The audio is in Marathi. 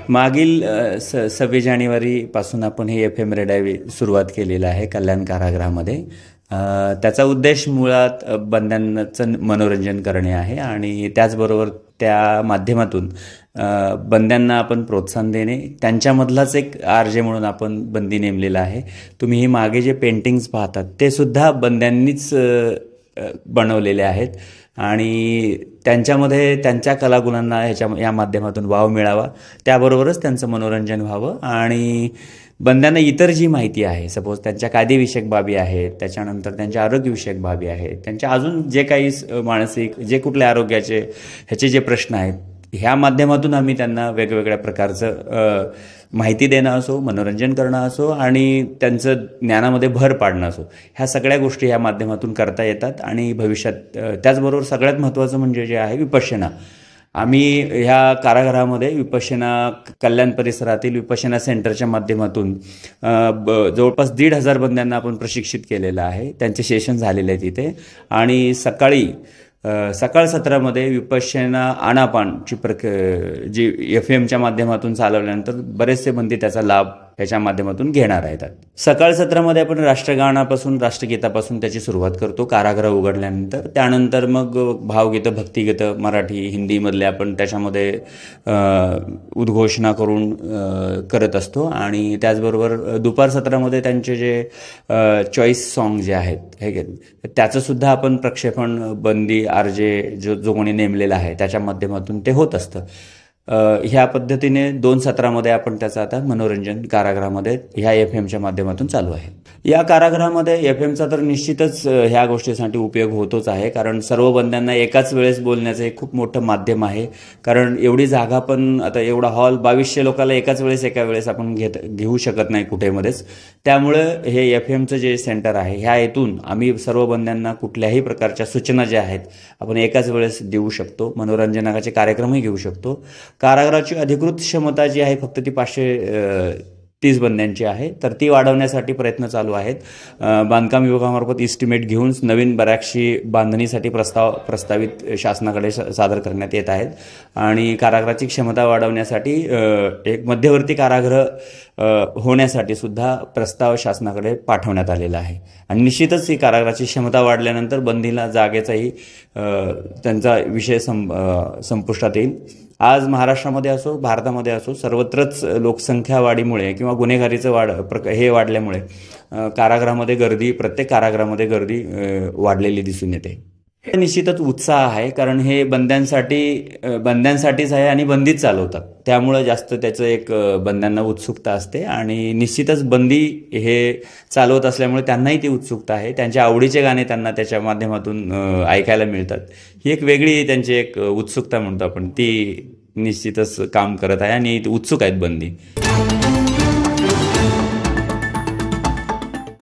मागील 26 जानेवारीपासून आपण हे FM रेडाई सुरुवात केलेलं आहे कल्याण कारागृहामध्ये. त्याचा उद्देश मुळात बंद्यांचं मनोरंजन करणे आहे आणि त्याचबरोबर त्या माध्यमातून बंद्यांना आपण प्रोत्साहन देणे. त्यांच्यामधलाच एक RJ म्हणून आपण बंदी नेमलेला आहे. तुम्ही ही मागे जे पेंटिंग्स पाहतात ते सुद्धा बंद्यांनीच बनवलेले आहेत आणि त्यांच्यामध्ये त्यांच्या कलागुणांना या माध्यमातून वाव मिळावा, त्याबरोबरच त्यांचं मनोरंजन व्हावं. आणि बंद्यांना इतर जी माहिती आहे, सपोज त्यांच्या कायदेविषयक बाबी आहेत, त्याच्यानंतर त्यांच्या आरोग्यविषयक बाबी आहेत, त्यांच्या अजून जे काही मानसिक जे कुठल्या आरोग्याचे ह्याचे जे प्रश्न आहेत, ह्या माध्यमातून आम्ही त्यांना वेगवेगळ्या प्रकारचं माहिती देणं असो, मनोरंजन करणं असो आणि त्यांचं ज्ञानामध्ये भर पाडणं असो, ह्या सगळ्या गोष्टी ह्या माध्यमातून करता येतात. आणि भविष्यात त्याचबरोबर सगळ्यात महत्त्वाचं म्हणजे जे आहे विपश्यना. आम्ही ह्या कारागृहामध्ये विपश्यना कल्याण परिसरातील विपश्यना सेंटरच्या माध्यमातून जवळपास 1,500 बंद्यांना आपण प्रशिक्षित केलेलं आहे. त्यांचे सेशन झालेले आहेत इथे. आणि सकाळ सत्रामध्ये विपश्यना आनापानची जी FMच्या माध्यमातून चालवल्यानंतर बरेचसे बंदी त्याचा लाभ ह्याच्या माध्यमातून घेणार आहेत. सकाळ सत्रामध्ये आपण राष्ट्रगानापासून राष्ट्रगीतापासून त्याची सुरुवात करतो कारागृह उघडल्यानंतर. त्यानंतर मग भावगीतं, भक्तिगीतं मराठी हिंदीमधले आपण त्याच्यामध्ये उद्घोषणा करून करत असतो. आणि त्याचबरोबर दुपार सत्रामध्ये त्यांचे जे चॉईस सॉन्ग जे आहेत हे त्याचंसुद्धा आपण प्रक्षेपण बंदी RJ जो कोणी नेमलेला आहे त्याच्या माध्यमातून ते होत असतं. ह्या पद्धतीने 2 सत्रामध्ये आपण त्याचं आता मनोरंजन कारागृहामध्ये ह्या FMच्या माध्यमातून चालू आहे. या कारागृहामध्ये FMचा तर निश्चितच ह्या गोष्टीसाठी उपयोग होतोच आहे, कारण सर्व बंद्यांना एकाच वेळेस बोलण्याचं एक खूप मोठं माध्यम आहे. कारण एवढी जागा पण आता एवढा हॉल 2200 लोकांना एका वेळेस आपण घेऊ शकत नाही कुठेमध्येच. त्यामुळं हे FMचं जे सेंटर आहे ह्या हेतून आम्ही सर्व बंद्यांना कुठल्याही प्रकारच्या सूचना ज्या आहेत आपण एकाच वेळेस देऊ शकतो. मनोरंजनाचे कार्यक्रमही घेऊ शकतो. कारागृहाची अधिकृत क्षमता जी आहे फक्त ती 530 बंद्यांची आहे, तर ती वाढवण्यासाठी प्रयत्न चालू आहेत. बांधकाम विभागामार्फत इस्टिमेट घेऊन नवीन बऱ्याचशी बांधणीसाठी प्रस्तावित शासनाकडे सादर करण्यात येत आहेत. आणि कारागृहाची क्षमता वाढवण्यासाठी एक मध्यवर्ती कारागृह होण्यासाठी सुद्धा प्रस्ताव शासनाकडे पाठवण्यात आलेला आहे. आणि निश्चितच ही कारागृहाची क्षमता वाढल्यानंतर बंदीला जागेचाही त्यांचा विषय संपुष्टात येईल. आज महाराष्ट्रामध्ये असो भारतामध्ये असो सर्वत्रच लोकसंख्या वाढीमुळे किंवा गुन्हेगारीचं वाढल्यामुळे प्रत्येक कारागृहामध्ये गर्दी वाढलेली दिसून येते. हे निश्चितच उत्साह आहे, कारण हे बंद्यांसाठीच आहे आणि बंदीच चालवतात, त्यामुळं जास्त त्याचं एक बंद्यांना उत्सुकता असते. आणि निश्चितच बंदी हे चालवत असल्यामुळे त्यांनाही ती उत्सुकता आहे. त्यांच्या आवडीचे गाणे त्यांना त्याच्या माध्यमातून ऐकायला मिळतात. ही एक वेगळी त्यांची एक उत्सुकता म्हणतो आपण, ती निश्चितच काम करत आहे आणि उत्सुक आहेत बंदी.